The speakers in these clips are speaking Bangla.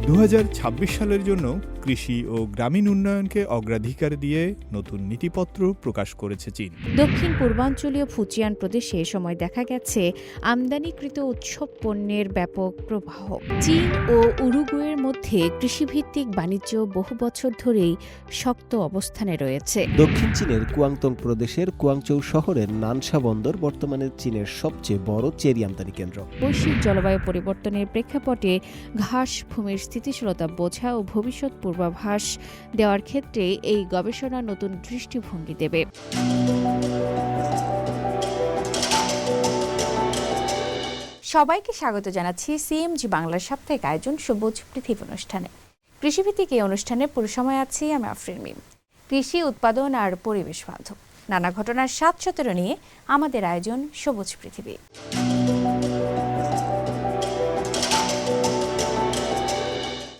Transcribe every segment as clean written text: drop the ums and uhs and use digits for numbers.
2026 সালের জন্য কৃষি ও গ্রামীণ উন্নয়নকে অগ্রাধিকার দিয়ে নতুন নীতিপত্র প্রকাশ করেছে চীন। দক্ষিণ পূর্বাঞ্চলীয় ফুজিয়ান প্রদেশে এ সময় দেখা গেছে আমদানিকৃত উৎসব পণ্যের ব্যাপক প্রবাহ। চীন ও উরুগুয়ের মধ্যে কৃষিভিত্তিক বাণিজ্য বহু বছর ধরেই শক্ত অবস্থানে রয়েছে। দক্ষিণ চীনের কুয়াংতং প্রদেশের কুয়াংচৌ শহরের নানসা বন্দর বর্তমানে চীনের সবচেয়ে বড় চেরি আমদানি কেন্দ্র। বৈশ্বিক জলবায়ু পরিবর্তনের প্রেক্ষাপটে ঘাস ভূমির স্থিতিশীলতা বোঝা ও ভবিষ্যৎ পূর্বাভাস দেওয়ার ক্ষেত্রে এই গবেষণা নতুন দৃষ্টিভঙ্গি দেবে। সবাইকে স্বাগত জানাচ্ছি সিএমজি বাংলার সাপ্তাহিক আয়োজন সবুজ পৃথিবী অনুষ্ঠানে। কৃষিভিত্তিক এই অনুষ্ঠানে পুরো সময় আছি আমি আফরিন মিম। কৃষি উৎপাদন আর পরিবেশ বান্ধব নানা ঘটনার ৭-১৭ নিয়ে আমাদের আয়োজন সবুজ পৃথিবী।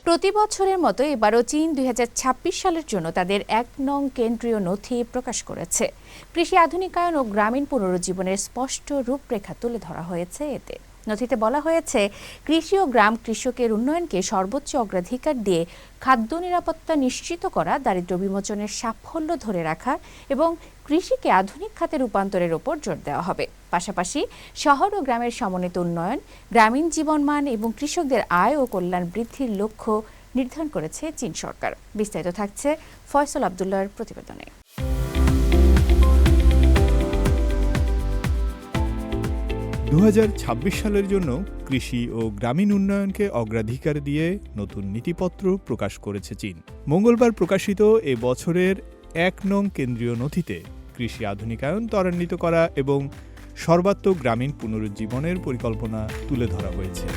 প্রতি বছরের মতো এবারও চীন ২০২৬ সালের জন্য তাদের ১ নং কেন্দ্রীয় নথি প্রকাশ করেছে। কৃষি আধুনিকায়ন ও গ্রামীণ পুনরুজ্জীবনের স্পষ্ট রূপরেখা তুলে ধরা হয়েছে এতে। নথিতে বলা হয়েছে, কৃষি ও গ্রাম কৃষকের উন্নয়নকে সর্বোচ্চ অগ্রাধিকার দিয়ে খাদ্য নিরাপত্তা নিশ্চিত করা, দারিদ্র্য বিমোচনের সাফল্য ধরে রাখা এবং কৃষিকে আধুনিক খাতে রূপান্তরের উপর জোর দেওয়া হবে। পাশাপাশি শহর ও গ্রামের সমন্বিত উন্নয়ন, গ্রামীণ জীবনমান এবং কৃষকদের আয় ও কল্যাণ বৃদ্ধির লক্ষ্য নির্ধারণ করেছে চীন সরকার। বিস্তারিত থাকছে ফয়সাল আব্দুল্লাহর প্রতিবেদনে। 2026 সালের জন্য কৃষি ও গ্রামীণ উন্নয়নকে অগ্রাধিকার দিয়ে নতুন নীতিপত্র প্রকাশ করেছে চীন। মঙ্গলবার প্রকাশিত এ বছরের ১ নং কেন্দ্রীয় নথিতে কৃষি আধুনিকায়ন ত্বরান্বিত করা এবং সর্বাত্মক গ্রামীণ পুনরুজ্জীবনের পরিকল্পনা তুলে ধরা হয়েছে।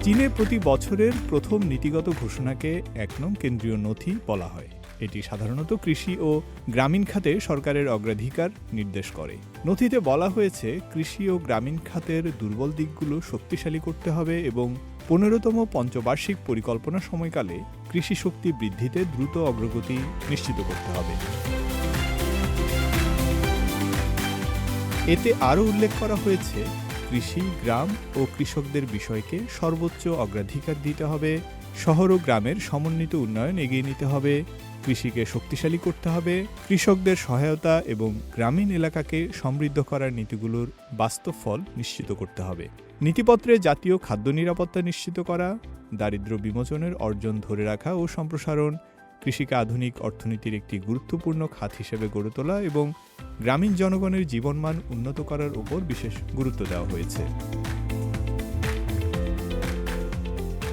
চীনে প্রতি বছরের প্রথম নীতিগত ঘোষণাকে ১ নং কেন্দ্রীয় নথি বলা হয়। এটি সাধারণত কৃষি ও গ্রামীণ খাতে সরকারের অগ্রাধিকার নির্দেশ করে। নথিতে বলা হয়েছে, কৃষি ও গ্রামীণ খাতের দুর্বল দিকগুলো শক্তিশালী করতে হবে এবং ১৫তম পঞ্চবার্ষিক পরিকল্পনা সময়কালে কৃষি শক্তি বৃদ্ধিতে দ্রুত অগ্রগতি নিশ্চিত করতে হবে। এতে আরও উল্লেখ করা হয়েছে, কৃষি, গ্রাম ও কৃষকদের বিষয়কে সর্বোচ্চ অগ্রাধিকার দিতে হবে, শহর ও গ্রামের সমন্বিত উন্নয়ন এগিয়ে নিতে হবে, কৃষিকে শক্তিশালী করতে হবে, কৃষকদের সহায়তা এবং গ্রামীণ এলাকাকে সমৃদ্ধ করার নীতিগুলোর বাস্তব ফল নিশ্চিত করতে হবে। নীতিপত্রে জাতীয় খাদ্য নিরাপত্তা নিশ্চিত করা, দারিদ্র্য বিমোচনের অর্জন ধরে রাখা ও সম্প্রসারণ, কৃষিকে আধুনিক অর্থনীতির একটি গুরুত্বপূর্ণ খাত হিসেবে গড়ে তোলা এবং গ্রামীণ জনগণের জীবনমান উন্নত করার উপর বিশেষ গুরুত্ব দেওয়া হয়েছে।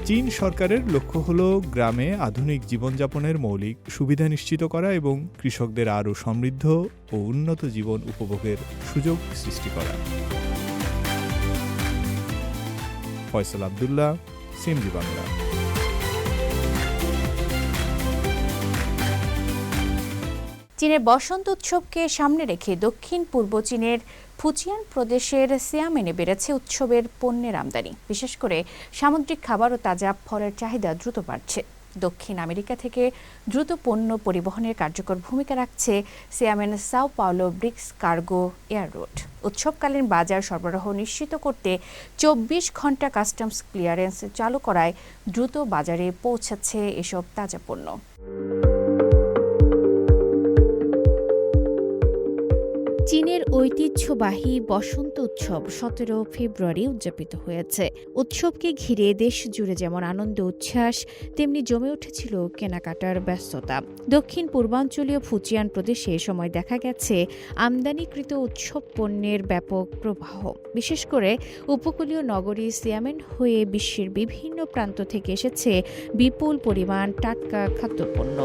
চীন সরকারের লক্ষ্য হল গ্রামে আধুনিক জীবনযাপনের মৌলিক সুবিধা নিশ্চিত করা এবং কৃষকদের আরও সমৃদ্ধ ও উন্নত জীবন উপভোগের সুযোগ সৃষ্টি করা। ফয়সাল আব্দুল্লাহ, সিএমজি বাংলা। চীনের বসন্ত উৎসবকে সামনে রেখে দক্ষিণ পূর্ব চীনের ফুজিয়ান প্রদেশের সিয়ামেনে বেড়েছে উৎসবের পণ্যের আমদানি। বিশেষ করে সামুদ্রিক খাবার ও তাজা ফলের চাহিদা দ্রুত বাড়ছে। দক্ষিণ আমেরিকা থেকে দ্রুত পণ্য পরিবহনের কার্যকর ভূমিকা রাখছে Xiamen Sao Paulo BRICS cargo air route. উৎসবকালীন বাজার সরবরাহ নিশ্চিত করতে ২৪ ঘন্টা কাস্টমস ক্লিয়ারেন্স চালু করায় দ্রুত বাজারে পৌঁছাচ্ছে এসব তাজা পণ্য। চীনের ঐতিহ্যবাহী বসন্ত উৎসব ১৭ ফেব্রুয়ারি উদযাপিত হয়েছে। উৎসবকে ঘিরে দেশ জুড়ে যেমন আনন্দ উচ্ছ্বাস, তেমনি জমে উঠেছিল কেনাকাটার ব্যস্ততা। দক্ষিণ পূর্বাঞ্চলীয় ফুজিয়ান প্রদেশে এ সময় দেখা গেছে আমদানিকৃত উৎসব পণ্যের ব্যাপক প্রবাহ। বিশেষ করে উপকূলীয় নগরী সিয়ামেন হয়ে বিশ্বের বিভিন্ন প্রান্ত থেকে এসেছে বিপুল পরিমাণ টাটকা খাদ্যপণ্য।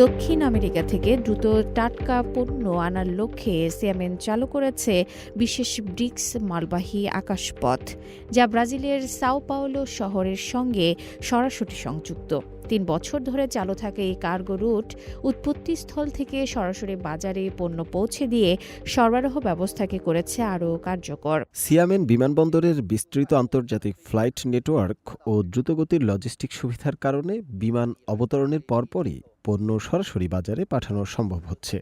দক্ষিণ আমেরিকা থেকে দ্রুত টাটকা পণ্য আনার লক্ষ্যে সিয়ামেন চালু করেছে বিশেষ ব্রিক্স মালবাহী আকাশপথ, যা ব্রাজিলের সাও পাওলো শহরের সঙ্গে সরাসরি সংযুক্ত। ৩ বছর ধরে চালু থাকে এই কার্গো রুট উৎপত্তিস্থল থেকে সরাসরি বাজারে পণ্য পৌঁছে দিয়ে সরবরাহ ব্যবস্থাকে করেছে আরও কার্যকর। সিয়ামেন বিমানবন্দরের বিস্তৃত আন্তর্জাতিক ফ্লাইট নেটওয়ার্ক ও দ্রুতগতির লজিস্টিক সুবিধার কারণে বিমান অবতরণের পরপরই পণ্য সরাসরি বাজারে পাঠানো সম্ভব হচ্ছে।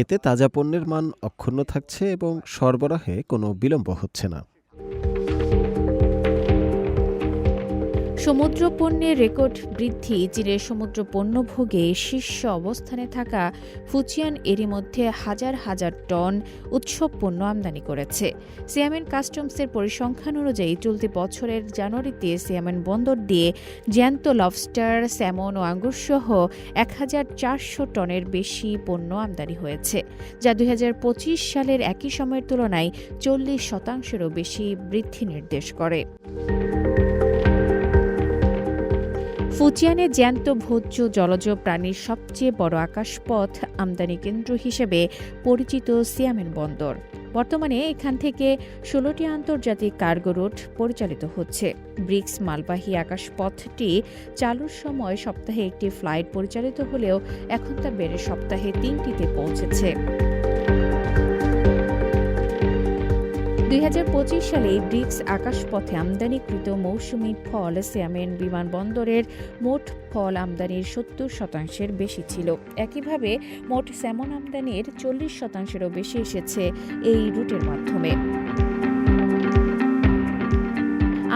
এতে তাজা পণ্যের মান অক্ষুণ্ণ থাকছে এবং সরবরাহে কোনো বিলম্ব হচ্ছে না। সমুদ্র পণ্যের রেকর্ড বৃদ্ধি। চীনের সমুদ্র পণ্য ভোগে শীর্ষ অবস্থানে থাকা ফুজিয়ান এরই মধ্যে হাজার হাজার টন উৎসব পণ্য আমদানি করেছে। সিয়ামেন কাস্টমসের পরিসংখ্যান অনুযায়ী চলতি বছরের জানুয়ারিতে সিয়ামেন বন্দর দিয়ে জ্যান্ত লবস্টার, স্যামন ও আঙ্গুর সহ ১,৪০০ টনের বেশি পণ্য আমদানি হয়েছে, যা ২০২৫ সালের একই সময়ের তুলনায় ৪০%-এরও বেশি বৃদ্ধি নির্দেশ করে। ফুজিয়ানে জ্যান্ত ভোজ্য জলজ প্রাণীর সবচেয়ে বড় আকাশপথ আমদানি কেন্দ্র হিসেবে পরিচিত সিয়ামেন বন্দর। বর্তমানে এখান থেকে ১৬টি আন্তর্জাতিক কার্গো রুট পরিচালিত হচ্ছে। ব্রিক্স মালবাহী আকাশপথটি চালুর সময় সপ্তাহে একটি ফ্লাইট পরিচালিত হলেও এখন তা বেড়ে সপ্তাহে ৩টিতে পৌঁছেছে। ২০২৫ সালে ব্রিক্স আকাশপথে আমদানিকৃত মৌসুমি ফল সিয়ামেন বিমানবন্দরের মোট ফল আমদানির ৭০%-এর বেশি ছিল। একইভাবে মোট স্যামন আমদানির ৪০%-এরও বেশি এসেছে এই রুটের মাধ্যমে।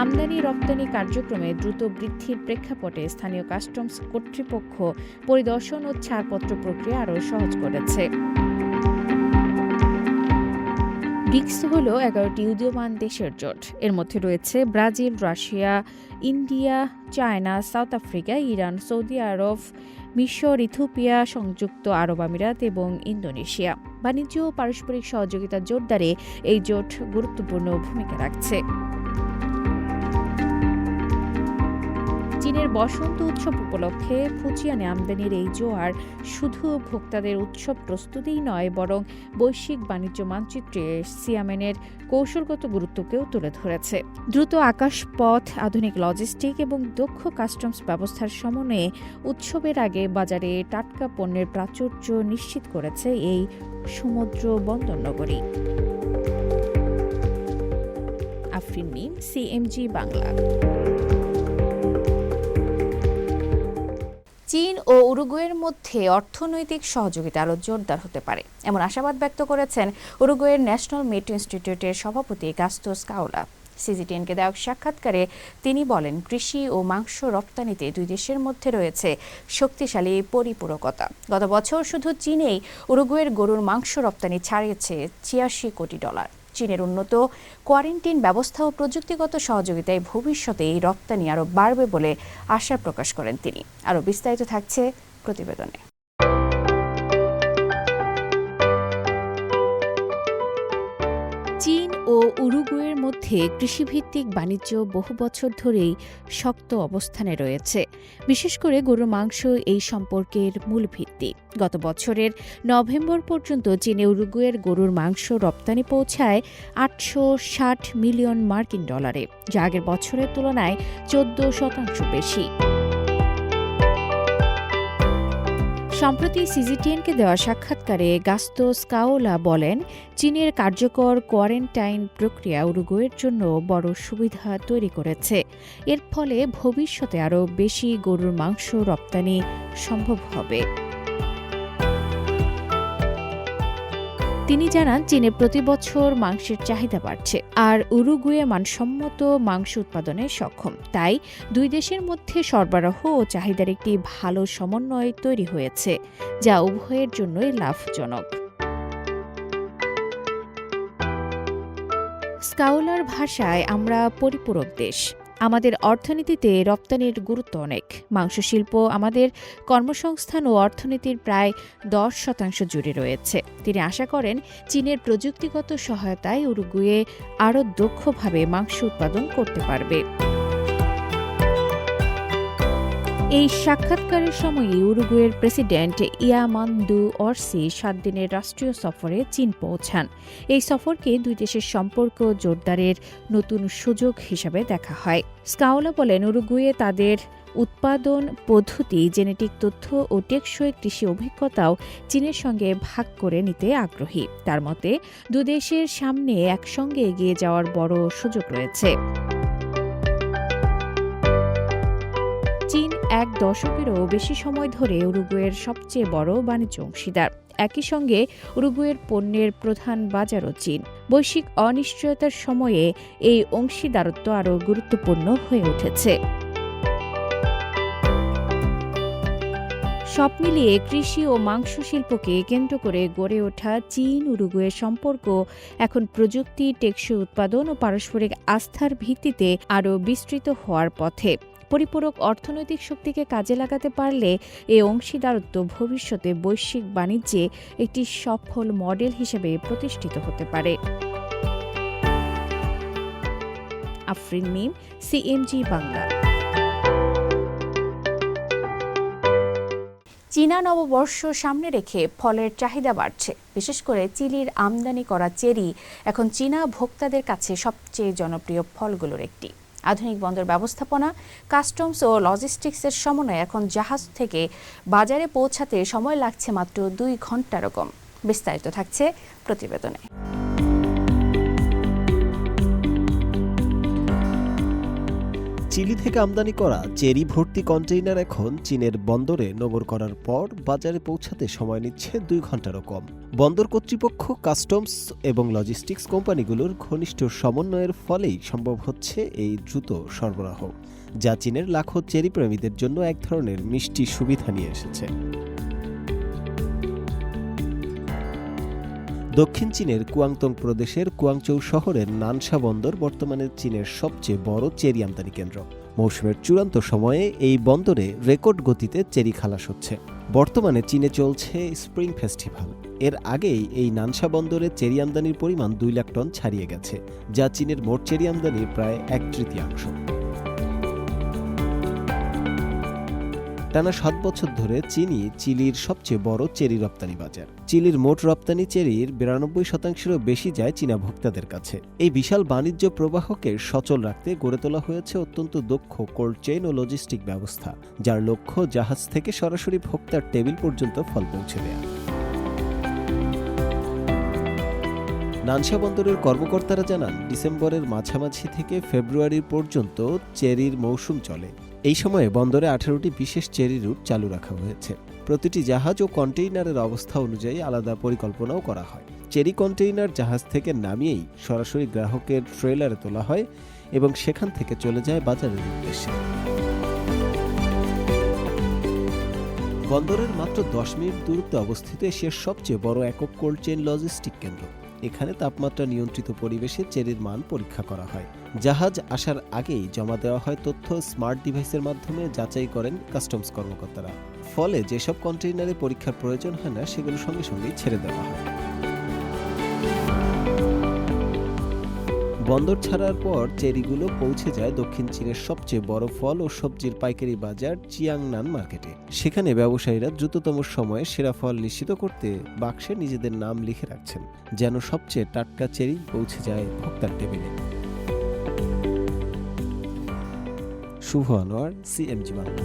আমদানি রপ্তানি কার্যক্রমে দ্রুত বৃদ্ধির প্রেক্ষাপটে স্থানীয় কাস্টমস কর্তৃপক্ষ পরিদর্শন ও ছাড়পত্র প্রক্রিয়া আরও সহজ করেছে। ব্রিক্স হল ১১টি উদীয়মান দেশের জোট। এর মধ্যে রয়েছে Brazil, Russia, India, China, South Africa, Iran, Saudi আরব, মিশর, ইথিওপিয়া, সংযুক্ত আরব আমিরাত এবং ইন্দোনেশিয়া। বাণিজ্য ও পারস্পরিক সহযোগিতা জোরদারে এই জোট গুরুত্বপূর্ণ ভূমিকা রাখছে। চীনের বসন্ত উৎসব উপলক্ষে ফুজিয়ানে আমদানির এই জোয়ার শুধু ভোক্তাদের উৎসব প্রস্তুতিই নয়, বরং বৈশ্বিক বাণিজ্য মানচিত্রে সিয়ামেনের কৌশলগত গুরুত্বকেও তুলে ধরেছে। দ্রুত আকাশপথ, আধুনিক লজিস্টিক এবং দক্ষ কাস্টমস ব্যবস্থার সমন্বয়ে উৎসবের আগে বাজারে টাটকা পণ্যের প্রাচুর্য নিশ্চিত করেছে এই সমুদ্র বন্দর নগরী। আফরিন মিম, সিএমজি বাংলা। চীন ও উরুগুয়ের মধ্যে অর্থনৈতিক সহযোগিতা আরও জোরদার হতে পারে, এমন আশাবাদ ব্যক্ত করেছেন উরুগুয়ের ন্যাশনাল মিট ইনস্টিটিউটের সভাপতি গাস্তোস কাওলা। সিজিটিএনকে দেওয়া সাক্ষাৎকারে তিনি বলেন, কৃষি ও মাংস রপ্তানিতে দুই দেশের মধ্যে রয়েছে শক্তিশালী পরিপূরকতা। গত বছর শুধু চীনেই উরুগুয়ের গরুর মাংস রপ্তানি ছাড়িয়েছে $৮৬ কোটি। চীনের উন্নত কোয়ারেন্টাইন ব্যবস্থা ও প্রযুক্তিগত সহযোগিতায় ভবিষ্যতে এই রপ্তানি আরও বাড়বে বলে আশা প্রকাশ করেন তিনি। আরও বিস্তারিত থাকছে প্রতিবেদনে। চীন ও উরুগুয়ের মধ্যে কৃষিভিত্তিক বাণিজ্য বহু বছর ধরেই শক্ত অবস্থানে রয়েছে। বিশেষ করে গরুর মাংস এই সম্পর্কের মূল ভিত্তি। গত বছরের নভেম্বর পর্যন্ত চীনে উরুগুয়ের গরুর মাংস রপ্তানি পৌঁছায় $৮৬০ মিলিয়ন, যা আগের বছরের তুলনায় 14% বেশি। সম্প্রতি সিজিটিএনকে দেওয়া সাক্ষাৎকারে গাস্তোস কাওলা বলেন, চীনের কার্যকর কোয়ারেন্টাইন প্রক্রিয়া উরুগুয়ের জন্য বড় সুবিধা তৈরি করেছে। এর ফলে ভবিষ্যতে আরও বেশি গরুর মাংস রপ্তানি সম্ভব হবে। তিনি জানান, চীনে প্রতি বছর মাংসের চাহিদা বাড়ছে, আর উরুগুয়ে মানসম্মত মাংস উৎপাদনে সক্ষম। তাই দুই দেশের মধ্যে সরবরাহ ও চাহিদার একটি ভালো সমন্বয় তৈরি হয়েছে, যা উভয়ের জন্যই লাভজনক। স্কাউলার ভাষায়, আমরা পরিপূরক দেশ। আমাদের অর্থনীতিতে রপ্তানির গুরুত্ব অনেক। মাংস শিল্প আমাদের কর্মসংস্থান ও অর্থনীতির প্রায় 10% জুড়ে রয়েছে। তিনি আশা করেন, চীনের প্রযুক্তিগত সহায়তায় উরুগুয়ে আরও দক্ষভাবে মাংস উৎপাদন করতে পারবে। এই সাক্ষাৎকারের সময়ে উরুগুয়ের প্রেসিডেন্ট ইয়ামান্দু অর্সি 7 দিনের রাষ্ট্রীয় সফরে চীন পৌঁছান। এই সফরকে দুই দেশের সম্পর্ক জোরদারের নতুন সুযোগ হিসেবে দেখা হয়। স্কাওলা বলেন, উরুগুয়ে তাদের উৎপাদন পদ্ধতি, জেনেটিক তথ্য ও টেকসই কৃষি অভিজ্ঞতাও চীনের সঙ্গে ভাগ করে নিতে আগ্রহী। তার মতে, দুই দেশের সামনে একসঙ্গে এগিয়ে যাওয়ার বড় সুযোগ রয়েছে। চীন এক দশকেরও বেশি সময় ধরে উরুগুয়ের সবচেয়ে বড় বাণিজ্য অংশীদার। একই সঙ্গে উরুগুয়ের পণ্যের প্রধান বাজারও চীন। বৈশ্বিক অনিশ্চয়তার সময়ে এই অংশীদারত্ব আরও গুরুত্বপূর্ণ হয়ে উঠেছে। সব মিলিয়ে কৃষি ও মাংস শিল্পকে কেন্দ্র করে গড়ে ওঠা চীন উরুগুয়ের সম্পর্ক এখন প্রযুক্তি, টেকসই উৎপাদন ও পারস্পরিক আস্থার ভিত্তিতে আরও বিস্তৃত হওয়ার পথে। পরিপূরক অর্থনৈতিক শক্তিকে কাজে লাগাতে পারলে এই অংশীদারত্ব ভবিষ্যতে বৈশ্বিক বাণিজ্যে একটি সফল মডেল হিসেবে প্রতিষ্ঠিত হতে পারে। আফরিন মিম, সিএমজি বাংলা। চীনা নববর্ষ সামনে রেখে ফলের চাহিদা বাড়ছে। বিশেষ করে চিলির আমদানি করা চেরি এখন চীনা ভোক্তাদের কাছে সবচেয়ে জনপ্রিয় ফলগুলোর একটি। আধুনিক বন্দর ব্যবস্থাপনা, কাস্টমস ও লজিস্টিক্সের সমন্বয়ে এখন জাহাজ থেকে বাজারে পৌঁছাতে সময় লাগছে মাত্র 2 ঘন্টারও কম। বিস্তারিত থাকছে প্রতিবেদনে। চিলি থেকে আমদানি করা চেরি ভর্তি কন্টেইনার এখন চীনের বন্দরে নোঙর করার পর বাজারে পৌঁছাতে সময় নিচ্ছে 2 ঘন্টারও কম। বন্দর কর্তৃপক্ষ, কাস্টমস এবং লজিস্টিক্স কোম্পানিগুলোর ঘনিষ্ঠ সমন্বয়ের ফলেই সম্ভব হচ্ছে এই দ্রুত সরবরাহ, যা চীনের লাখো চেরি প্রেমীদের জন্য এক ধরনের মিষ্টি সুবিধা নিয়ে এসেছে। দক্ষিণ চীনের কুয়াংতং প্রদেশের কুয়াংচৌ শহরের নানশা বন্দর বর্তমানে চীনের সবচেয়ে বড় চেরি আমদানি কেন্দ্র। মৌসুমের চূড়ান্ত সময়ে এই বন্দরে রেকর্ড গতিতে চেরি খালাস হচ্ছে। বর্তমানে চীনে চলছে স্প্রিং ফেস্টিভ্যাল। এর আগেই এই নানশা বন্দরে চেরি আমদানির পরিমাণ 2 লাখ টন ছাড়িয়ে গেছে, যা চীনের মোট চেরি আমদানির প্রায় 1/3। টানা 7 বছর ধরে চীনই চিলির সবচেয়ে বড় চেরি রপ্তানি বাজার। চিলির মোট রপ্তানি চেরির 92%-এরও বেশি যায় চীনা ভোক্তাদের কাছে। এই বিশাল বাণিজ্য প্রবাহকে সচল রাখতে গড়ে তোলা হয়েছে অত্যন্ত দক্ষ কোল্ড চেইন ও লজিস্টিক ব্যবস্থা, যার লক্ষ্য জাহাজ থেকে সরাসরি ভোক্তার টেবিল পর্যন্ত ফল পৌঁছে দেয়া। নানশা বন্দরের কর্মকর্তারা জানান, ডিসেম্বরের মাঝামাঝি থেকে ফেব্রুয়ারি পর্যন্ত চেরির মৌসুম চলে। এই সময়ে বন্দরে 18টি বিশেষ চেরি রুট চালু রাখা হয়েছে। প্রতিটি জাহাজ ও কন্টেইনারের অবস্থা অনুযায়ী আলাদা পরিকল্পনাও করা হয়। চেরি কন্টেইনার জাহাজ থেকে নামিয়েই সরাসরি গ্রাহকের ট্রেলারে তোলা হয় এবং সেখান থেকে চলে যায় বাজারের উদ্দেশ্যে। বন্দরের মাত্র 10 মিনিট দূরত্বে অবস্থিত এশিয়ার সবচেয়ে বড় একক কোল্ড চেইন লজিস্টিক কেন্দ্র। এখানে তাপমাত্রা নিয়ন্ত্রিত পরিবেশে চেরির মান পরীক্ষা করা হয়। জাহাজ আসার আগেই জমা দেওয়া হয় তথ্য স্মার্ট ডিভাইসের মাধ্যমে যাচাই করেন কাস্টমস কর্মকর্তারা। ফলে যেসব কন্টেইনারে পরীক্ষার প্রয়োজন হয় না, সেগুলো সঙ্গে সঙ্গেই ছেড়ে দেওয়া হয়। বন্দর ছাড়ার পর চেরিগুলো পৌঁছে যায় দক্ষিণ চীনের সবচেয়ে বড় ফল ও সবজির পাইকারি বাজার চিয়াংনান মার্কেটে। সেখানে ব্যবসায়ীরা দ্রুততম সময়ে সেরা ফল নিশ্চিত করতে বাক্সে নিজেদের নাম লিখে রাখছেন, যেন সবচেয়ে টাটকা চেরি পৌঁছে যায় ভোক্তার টেবিলে। শুভ আনোয়ার, সিএমজি বাংলা।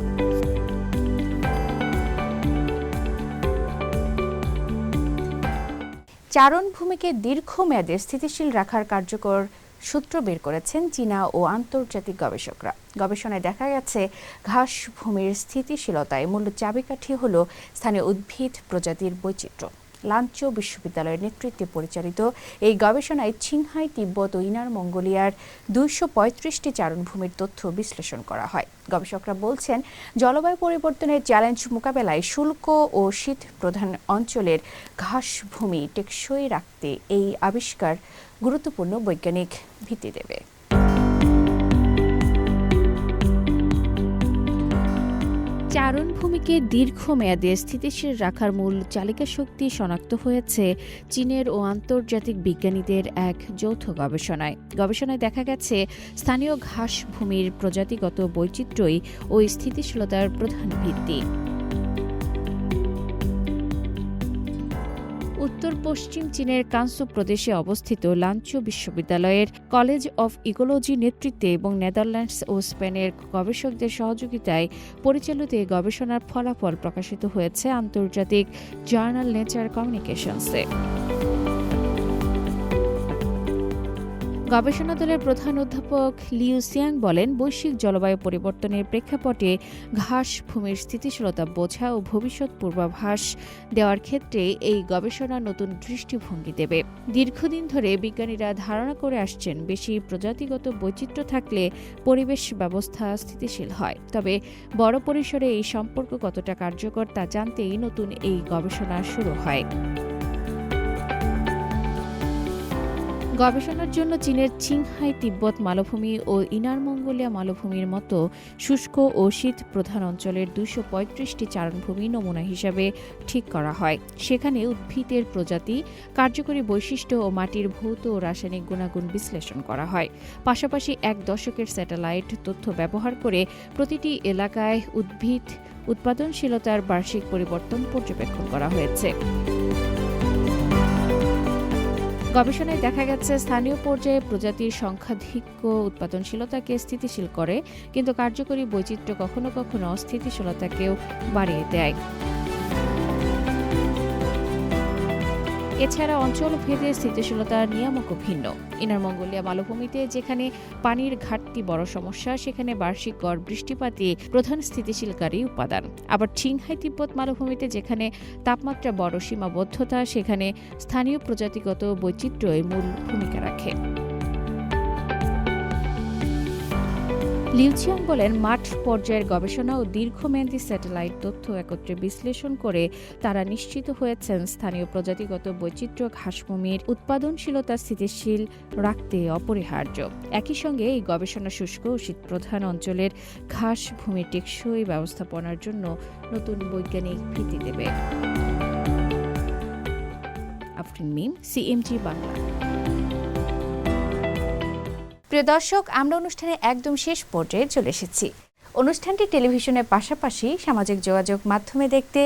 চারণভূমিকে দীর্ঘমেয়াদে স্থিতিশীল রাখার কার্যকর সূত্র বের করেছেন চীনা ও আন্তর্জাতিক গবেষকরা। গবেষণায় দেখা গেছে, ঘাস ভূমির স্থিতিশীলতায় মূল চাবিকাঠি হল স্থানীয় উদ্ভিদ প্রজাতির বৈচিত্র্য। লাঞ্চৌ বিশ্ববিদ্যালয়ের নেতৃত্বে পরিচালিত এই গবেষণায় ছিনহাই, তিব্বত ও ইনার মঙ্গোলিয়ার 235টি চারণভূমির তথ্য বিশ্লেষণ করা হয়। গবেষকরা বলছেন, জলবায়ু পরিবর্তনের চ্যালেঞ্জ মোকাবেলায় শুষ্ক ও শীত প্রধান অঞ্চলের ঘাস ভূমি টেকসই রাখতে এই আবিষ্কার গুরুত্বপূর্ণ বৈজ্ঞানিক ভিত্তি দেবে। চারণভূমিকে দীর্ঘমেয়াদে স্থিতিশীল রাখার মূল চালিকা শক্তি শনাক্ত হয়েছে চীনের ও আন্তর্জাতিক বিজ্ঞানীদের এক যৌথ গবেষণায়। গবেষণায় দেখা গেছে, স্থানীয় ঘাস ভূমির প্রজাতিগত বৈচিত্র্যই ওই স্থিতিশীলতার প্রধান ভিত্তি। উত্তর পশ্চিম চীনের কানসু প্রদেশে অবস্থিত লাঞ্চৌ বিশ্ববিদ্যালয়ের কলেজ অফ ইকোলজি নেতৃত্বে এবং নেদারল্যান্ডস ও স্পেনের গবেষকদের সহযোগিতায় পরিচালিত এই গবেষণার ফলাফল প্রকাশিত হয়েছে আন্তর্জাতিক জার্নাল নেচার কমিউনিকেশনসে। গবেষণা দলের প্রধান অধ্যাপক লিউ সিয়াং বলেন, বৈশ্বিক জলবায়ু পরিবর্তনের প্রেক্ষাপটে ঘাস ভূমির স্থিতিশীলতা বোঝা ও ভবিষ্যৎ পূর্বাভাস দেওয়ার ক্ষেত্রে এই গবেষণা নতুন দৃষ্টিভঙ্গি দেবে। দীর্ঘদিন ধরে বিজ্ঞানীরা ধারণা করে আসছেন, বেশি প্রজাতিগত বৈচিত্র্য থাকলে পরিবেশ ব্যবস্থা স্থিতিশীল হয়। তবে বড় পরিসরে এই সম্পর্ক কতটা কার্যকর তা জানতেই নতুন এই গবেষণা শুরু হয়। গবেষণার জন্য চীনের চিংহাই তিব্বত মালভূমি ও ইনার মঙ্গোলিয়া মালভূমির মতো শুষ্ক ও শীত প্রধান অঞ্চলের ২৩৫টি চারণভূমি নমুনা হিসাবে ঠিক করা হয়। সেখানে উদ্ভিদের প্রজাতি, কার্যকরী বৈশিষ্ট্য ও মাটির ভৌত ও রাসায়নিক গুণাগুণ বিশ্লেষণ করা হয়। পাশাপাশি ১ দশকের স্যাটেলাইট তথ্য ব্যবহার করে প্রতিটি এলাকায় উদ্ভিদ উৎপাদনশীলতার বার্ষিক পরিবর্তন পর্যবেক্ষণ করা হয়েছে। গবেষণায় দেখা গেছে, স্থানীয় পর্যায়ে প্রজাতির সংখ্যাধিক্য উৎপাদনশীলতাকে স্থিতিশীল করে, কিন্তু কার্যকরী বৈচিত্র্য কখনো কখনো অস্থিতিশীলতাকেও বাড়িয়ে দেয়। এছাড়া অঞ্চলভেদে স্থিতিশীলতার নিয়ামকও ভিন্ন। ইনার মঙ্গোলিয়া মালভূমিতে যেখানে পানির ঘাটতি বড় সমস্যা, সেখানে বার্ষিক গড় বৃষ্টিপাতই প্রধান স্থিতিশীলকারী উপাদান। আবার চিংহাই তিব্বত মালভূমিতে যেখানে তাপমাত্রা বড় সীমাবদ্ধতা, সেখানে স্থানীয় প্রজাতিগত বৈচিত্র্যই মূল ভূমিকা রাখে। লিউ চিয়াং বলেন, মাঠ পর্যায়ের গবেষণা ও দীর্ঘমেয়াদী স্যাটেলাইট তথ্য একত্রে বিশ্লেষণ করে তারা নিশ্চিত হয়েছেন স্থানীয় প্রজাতিগত বৈচিত্র্য ঘাসভূমির উৎপাদনশীলতা স্থিতিশীল রাখতে অপরিহার্য। একই সঙ্গে এই গবেষণা শুষ্ক ও শীতপ্রধান অঞ্চলের ঘাসভূমির টেকসই ব্যবস্থাপনার জন্য নতুন বৈজ্ঞানিক ভিত্তি দেবে। আফরিন মিম, সিএমজি বাংলা। প্রিয় দর্শক, আমরা অনুষ্ঠানের একদম শেষ পর্যায়ে চলে এসেছি। অনুষ্ঠানটি টেলিভিশনের পাশাপাশি সামাজিক যোগাযোগ মাধ্যমে দেখতে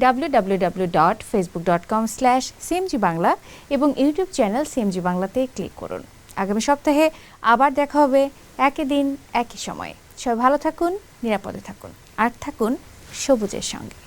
www.facebook.com/cmg বাংলা এবং ইউটিউব চ্যানেল সিএমজি বাংলাতে ক্লিক করুন। আগামী সপ্তাহে আবার দেখা হবে একই দিন একই সময়ে। সবাই ভালো থাকুন, নিরাপদে থাকুন, আর থাকুন সবুজের সঙ্গে।